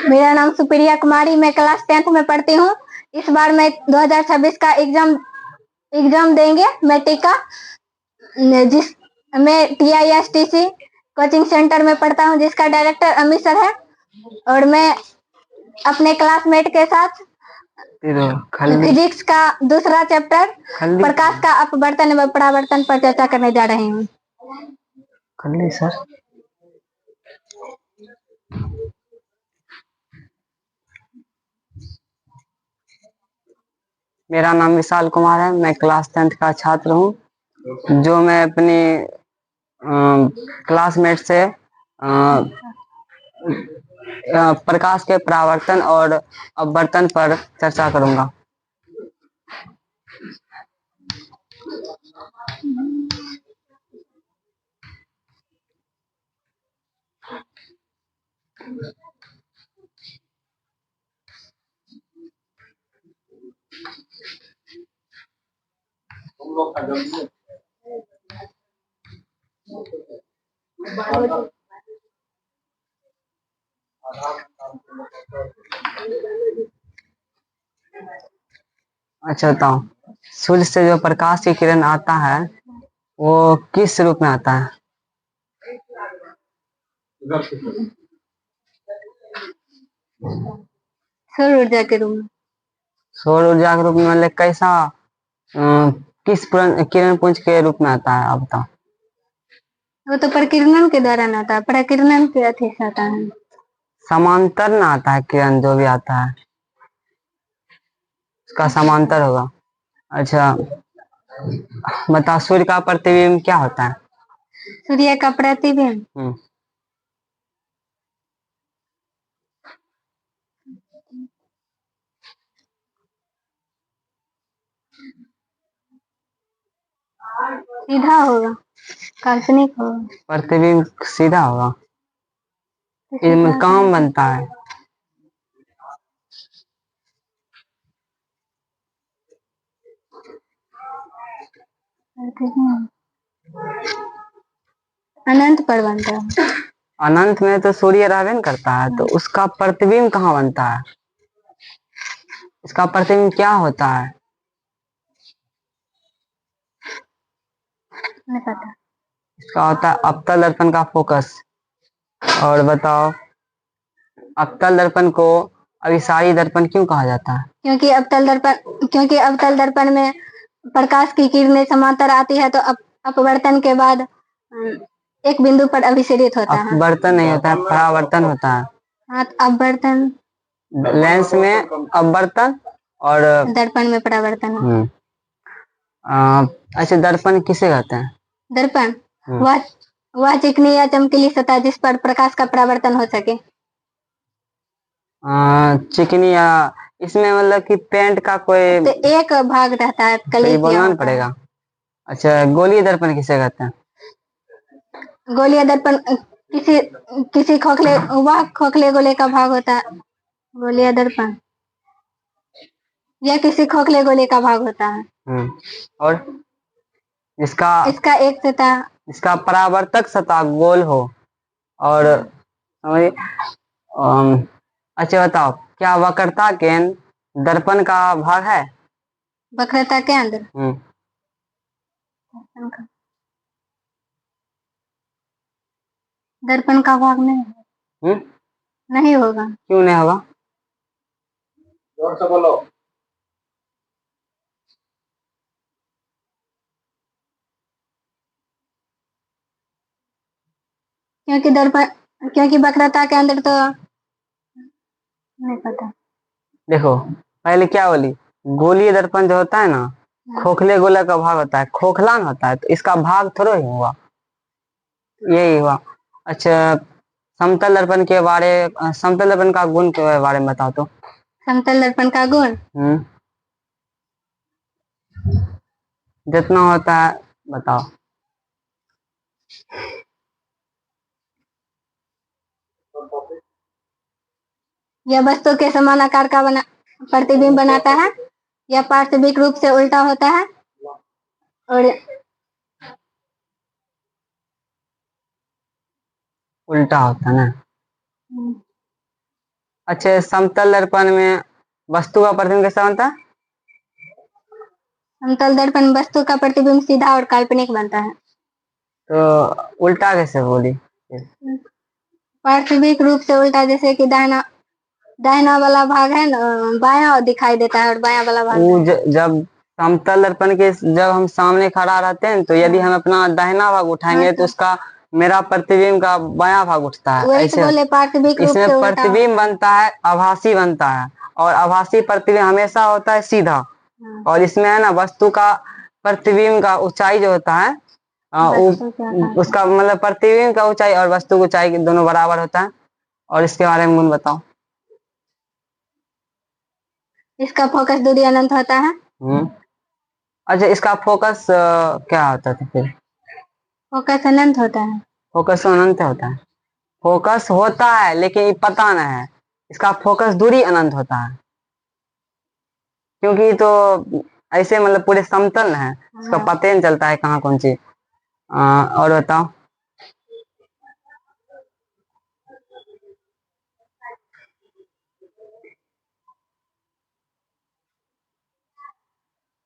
मेरा नाम सुप्रिया कुमारी, मैं क्लास 10th में पढ़ती हूँ। इस बार मैं 2026 का एग्जाम देंगे मैट्रिक का, जिस मैं TISTC कोचिंग सेंटर में पढ़ता हूँ, जिसका डायरेक्टर अमित सर है। और मैं अपने क्लासमेट के साथ फिजिक्स का दूसरा चैप्टर प्रकाश का अपवर्तन व परावर्तन पर चर्चा करने जा रहे हूँ। सर मेरा नाम विशाल कुमार है, मैं क्लास 10th का छात्र हूँ। जो मैं अपनी क्लासमेट से प्रकाश के परावर्तन और अपवर्तन पर चर्चा करूंगा। अच्छा बताओ, सूर्य से जो प्रकाश की किरण आता है वो किस रूप में आता है? सौर ऊर्जा के रूप में। सौर ऊर्जा के रूप में, मतलब कैसा, किस किरण पुंज के रूप में आता है, आप बताओ। वो तो प्रकीर्णन के दौरान आता है, प्रकीर्णन के अति से आता है। समांतर ना आता है किरण, जो भी आता है उसका समांतर होगा। अच्छा बता, सूर्य का प्रतिबिंब क्या होता है? सूर्य का प्रतिबिंब सीधा होगा, काल्पनिक होगा। प्रतिबिंब सीधा होगा, इसमें काम बनता है। अनंत पर बनता है। अनंत में तो सूर्य रहबे न करता है, तो उसका प्रतिबिंब कहाँ बनता है? इसका प्रतिबिंब क्या होता है? नहीं पता। इसका होता है अवतल दर्पण का फोकस। और बताओ, अवतल दर्पण को अभिसारी दर्पण क्यों कहा जाता है? क्योंकि अवतल दर्पण में प्रकाश की किरणें समांतर आती है, तो अपवर्तन के बाद एक बिंदु पर अभिसरित होता है। अपवर्तन नहीं होता है, परावर्तन होता है। हाँ, अपवर्तन लेंस में अपवर्तन और दर्पण में परावर्तन। अच्छा, दर्पण किसे कहते हैं? दर्पण वह चिकनी या चमकीली सतह जिस पर प्रकाश का परावर्तन हो सके। चिकनी, या इसमें मतलब कि पेंट का कोई तो एक भाग रहता है, कली बोलना पड़ेगा। अच्छा, गोलीय दर्पण किसे कहते हैं? गोलीय दर्पण किसी खोखले गोले का भाग होता है। गोलीय दर्पण यह किसी खोखले गोले का भाग होता है। और इसका एक सतह, इसका परावर्तक सतह गोल हो। और अच्छा बताओ, क्या वक्रता केंद्र दर्पण का भाग है? वक्रता केंद्र दर्पण का भाग नहीं नहीं होगा। क्यों नहीं होगा? जोर से बोलो। क्योंकि वक्रता के अंदर तो नहीं पता। देखो, पहले क्या बोली, गोलीय दर्पण जो होता है ना, खोखले गोला का भाग होता है, खोखला ना होता है, तो इसका भाग थोड़ा ही हुआ, यही हुआ। अच्छा, समतल दर्पण समतल दर्पण का गुण के बारे में बताओ तो। समतल दर्पण का गुण जितना होता है बताओ। यह वस्तु के समान आकार का प्रतिबिंब बनाता है। यह पार्श्विक रूप से उल्टा होता है और उल्टा होता है ना। अच्छा, समतल दर्पण में वस्तु का प्रतिबिंब कैसा बनता है? समतल दर्पण वस्तु का प्रतिबिंब सीधा और काल्पनिक बनता है। तो उल्टा कैसे बोली? वास्तविक रूप से उल्टा, जैसे कि दाहिना दाहिना वाला भाग है ना, बायां दिखाई देता है और बायां वाला भाग वो जब समतल दर्पण के जब हम सामने खड़ा रहते हैं तो यदि हम अपना दाहिना भाग उठाएंगे तो उसका मेरा प्रतिबिंब का बायां भाग उठता है। वही तो ऐसे बोले, पार्थिविक रूप इसमें से उल्टा प्रतिबिंब बनता है, आभासी बनता है, और आभासी प्रतिबिंब हमेशा होता है सीधा। और इसमें है ना, वस्तु का प्रतिबिंब का ऊंचाई जो होता है उसका मतलब प्रतिबिंब का ऊंचाई और वस्तु की ऊंचाई दोनों बराबर होता है। और इसके बारे में गुण बताओ। इसका फोकस दूरी अनंत होता है। अच्छा, इसका फोकस क्या होता है फिर? फोकस अनंत होता है। फोकस अनंत होता है। फोकस होता है लेकिन ये पता नहीं है। इसका फोकस दूरी अनंत होता है, क्योंकि तो ऐसे मतलब पूरे समतल है, इसका पता ही नहीं चलता है कहाँ कौन सी। और बताओ।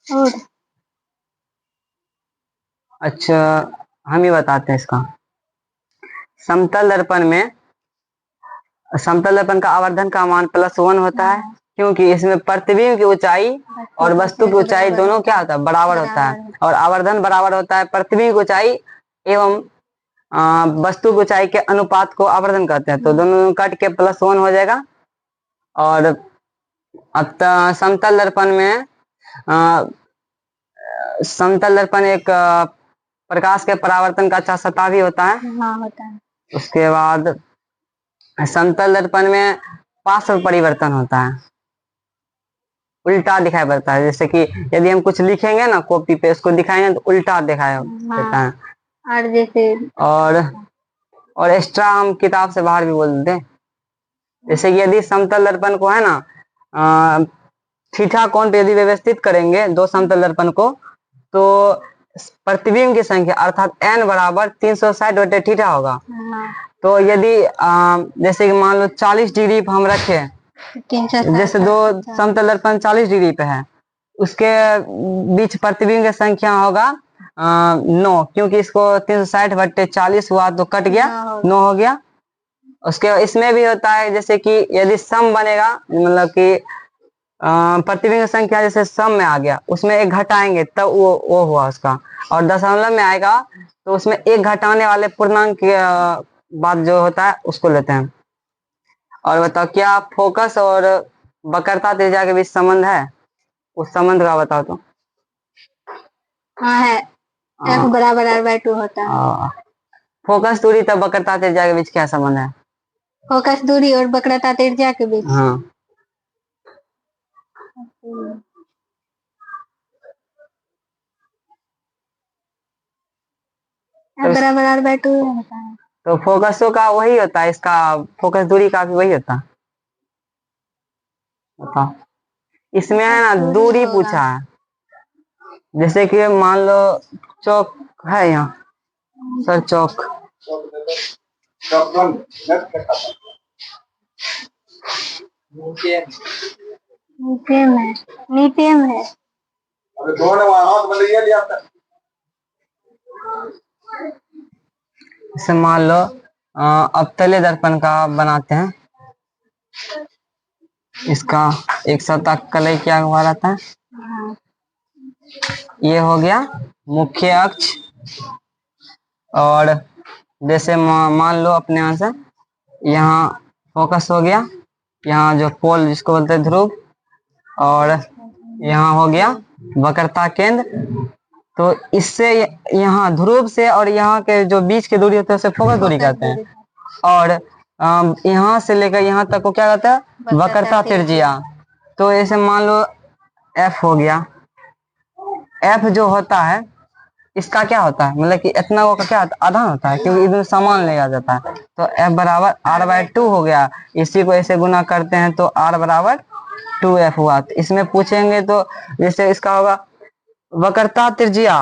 और अच्छा, हम ही बताते हैं इसका। समतल दर्पण में समतल दर्पण का आवर्धन का मान +1 होता है, क्योंकि इसमें प्रतिबिंब की ऊंचाई और वस्तु की ऊंचाई दोनों क्या होता है? बराबर होता है। और आवर्धन बराबर होता है प्रतिबिंब की ऊंचाई एवं वस्तु की ऊंचाई के अनुपात को आवर्धन कहते हैं। तो दोनों कट के +1 हो जाएगा। और अब समतल दर्पण में समतल दर्पण एक प्रकाश के परावर्तन का अच्छा सतह भी होता है। हाँ, होता है। उसके बाद समतल दर्पण में पार्श्व परिवर्तन होता है, उल्टा दिखाई पड़ता है। जैसे कि यदि हम कुछ लिखेंगे ना कॉपी पे, उसको दिखाएंगे तो उल्टा दिखाई देता है। और जैसे और एक्स्ट्रा हम किताब से बाहर भी बोल देते हैं। जैसे कि यदि समतल दर्पण को है ना थीटा कोण पे यदि व्यवस्थित करेंगे दो समतल दर्पण को, तो प्रतिबिंब की संख्या अर्थात n बराबर 360/θ होगा। तो यदि जैसे कि मान लो 40 डिग्री पे हम रखे, जैसे दो समतल दर्पण 40 डिग्री पे है, उसके बीच प्रतिबिंब की संख्या होगा 9, क्योंकि इसको 360/40 हुआ तो कट गया, 9 हो गया। उसके इसमें भी होता है, जैसे कि यदि सम बनेगा, मतलब कि प्रतिबिंब की संख्या जैसे सम में आ गया, उसमें एक घटाएंगे तब वो हुआ उसका। और दशमलव में आएगा तो उसमें एक घटाने वाले पूर्णांक के बाद जो होता है उसको लेते हैं। और बताओ, क्या फोकस और वक्रता त्रिज्या के बीच संबंध है? उस संबंध का बताओ तो। हाँ है, F बराबर R/2 होता है। फोकस दूरी तब वक्रता त्रिज्या के बीच क्या संबंध है? फोकस दूरी और वक्रता त्रिज्या के बीच। हाँ, F बराबर R/2 होता है। तो फोकसों का वही होता है, इसका फोकस दूरी का भी वही होता है। बताओ, इसमें है ना दूरी पूछा है। जैसे कि मान लो चौक है यहाँ, सर चौक नीचे में है। जैसे मान लो अब तले दर्पण का बनाते हैं। इसका एक शतक कलई क्या हुआ रहता है? ये हो गया मुख्य अक्ष। और जैसे मान लो अपने यहाँ से यहाँ फोकस हो गया, यहाँ जो पोल जिसको बोलते हैं ध्रुव, और यहाँ हो गया वक्रता केंद्र। तो इससे यहाँ ध्रुव से और यहाँ के जो बीच की दूरी होती है उसे फोकस दूरी कहते हैं। और यहाँ से लेकर यहाँ तक को क्या कहते हैं? वक्रता त्रिज्या। तो ऐसे मान लो F हो गया। F जो होता है इसका क्या होता है, मतलब कि इतना वो का क्या होता है? आधान होता है, क्योंकि इधर सामान ले जाता है। तो F बराबर R/2 हो गया। इसी को ऐसे गुना करते हैं तो R बराबर 2F हुआ। तो इसमें पूछेंगे तो जैसे इसका होगा वक्रता त्रिज्या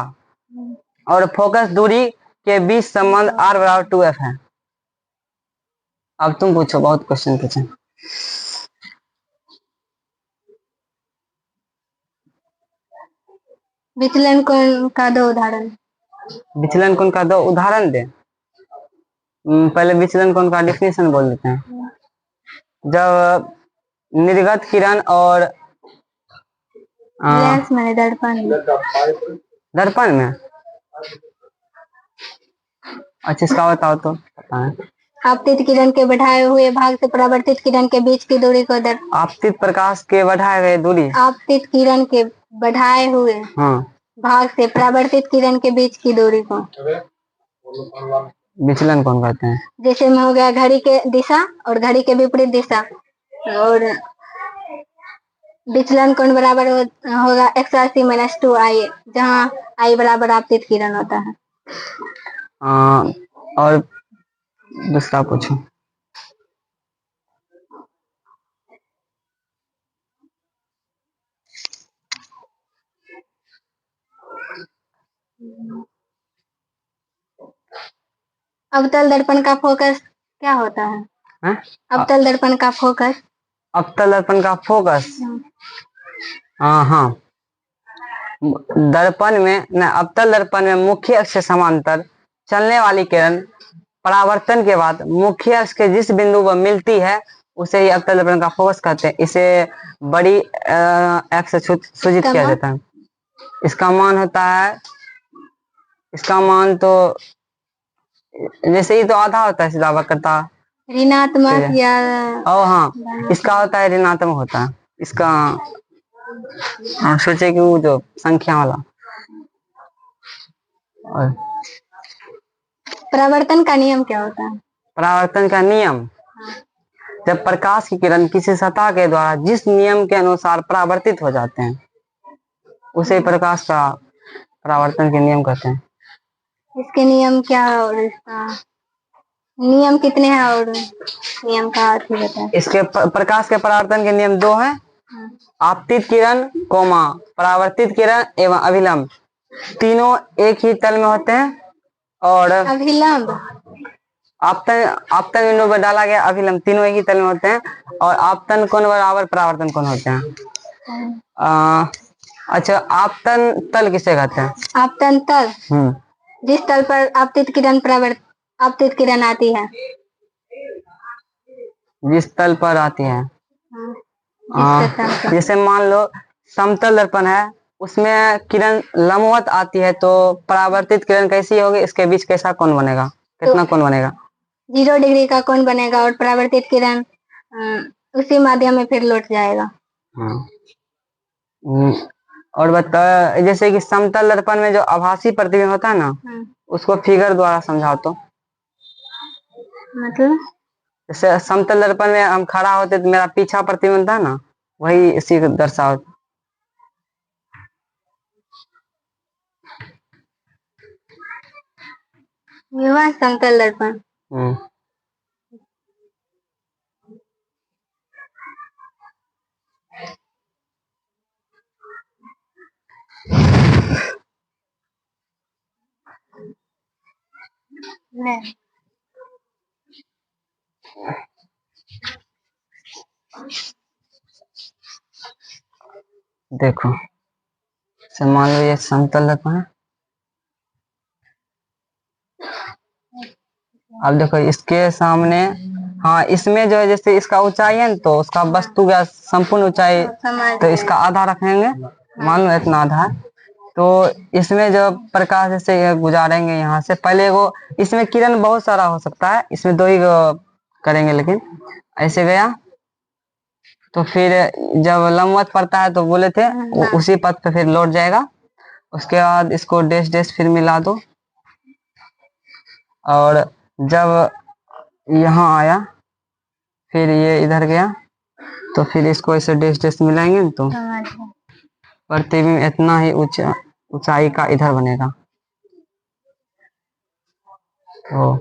और फोकस दूरी के बीच संबंध R बराबर 2F है। अब तुम पूछो, बहुत क्वेश्चन पूछे। विचलन कोण का दो उदाहरण। विचलन कोण का दो उदाहरण दे। पहले विचलन कोण का डिफिनेशन बोल देते हैं। जब निर्गत किरण और लेंस में दर्पण में। दर्पण में, अच्छा इसका बताओ तो पता है। आपतित किरण के बढ़ाए हुए भाग से परावर्तित किरण के बीच की दूरी को आपतित प्रकाश के बढ़ाए हुए दूरी, आपतित किरण के बढ़ाए हुए हाँ भाग से परावर्तित किरण के बीच की दूरी को विचलन कौन कहते हैं। जैसे में हो गया घड़ी के दिशा और घड़ी के विपरीत दिशा, और विचलन कोण बराबर होगा 180 - 2i, जहाँ i बराबर आपतित किरण होता है। और दूसरा पूछो। अवतल दर्पण का फोकस क्या होता है? अवतल दर्पण का फोकस, अवतल दर्पण का फोकस, हाँ दर्पण में न, अवतल दर्पण में मुख्य अक्ष से समांतर चलने वाली किरण परावर्तन के बाद मुख्य अक्ष के जिस बिंदु पर मिलती है उसे ही अवतल दर्पण का फोकस कहते हैं। इसे बड़ी एक्स से सूचित किया जाता है। इसका मान होता है, इसका मान तो जैसे ही तो आधा होता है सीधा वक्रता, ऋणात्मक या हाँ इसका होता है ऋणात्मक होता है इसका। हाँ सोचे कि वो जो संख्या वाला। और परावर्तन का नियम क्या होता है? परावर्तन का नियम, जब प्रकाश की किरण किसी सतह के द्वारा जिस नियम के अनुसार परावर्तित हो जाते हैं उसे प्रकाश का परावर्तन के नियम कहते हैं। इसके नियम क्या है और इसका नियम कितने हैं और नियम का अर्थ बताएं। इसके प्रकाश के परावर्तन के नियम 2 हैं। आपतित किरण कोमा परावर्तित किरण एवं अभिलंब तीनों एक ही तल में होते हैं। और अभिलंब आपतन बिंदु पर डाला गया अभिलंब तीनों एक ही तल में होते हैं। और आपतन कोण बराबर परावर्तन कोण होते हैं। अच्छा आपतन तल किसे कहते हैं? आपतन तल जिस तल पर आपतित किरण आती है, जिस तल पर आती है। जैसे मान लो समतल दर्पण है, उसमें किरण लंबवत आती है तो परावर्तित किरण कैसी होगी, इसके बीच कैसा कोण बनेगा, कितना कोण बनेगा? 0 डिग्री का कोण बनेगा और परावर्तित किरण उसी माध्यम में फिर लौट जाएगा। और बता, जैसे कि समतल दर्पण में जो आभासी प्रतिबिंब होता है ना, उसको फिगर द्वारा समझाओ तो। मतलब जैसे समतल दर्पण में हम खड़ा होते तो मेरा पीछा प्रतिबिंब था ना, वही इसी को दर्शाओ। विवाह समतल दर्पण। देखो मान लो ये समतल दर्पण है। अब देखो इसके सामने, हाँ इसमें जो है जैसे इसका ऊंचाई है तो उसका वस्तु का संपूर्ण ऊंचाई तो इसका आधा रखेंगे, मान लो इतना आधा है। तो इसमें जो प्रकाश जैसे गुजारेंगे यहाँ से, पहले वो इसमें किरण बहुत सारा हो सकता है, इसमें 2 ही करेंगे, लेकिन ऐसे गया तो फिर जब लंबवत पड़ता है तो बोले थे उसी पथ पे फिर लौट जाएगा। उसके बाद इसको डैश डैश फिर मिला दो, और जब यहाँ आया फिर ये इधर गया तो फिर इसको ऐसे डैश डैश मिलाएंगे तो प्रतिबिंब इतना ही ऊंचाई का इधर बनेगा। तो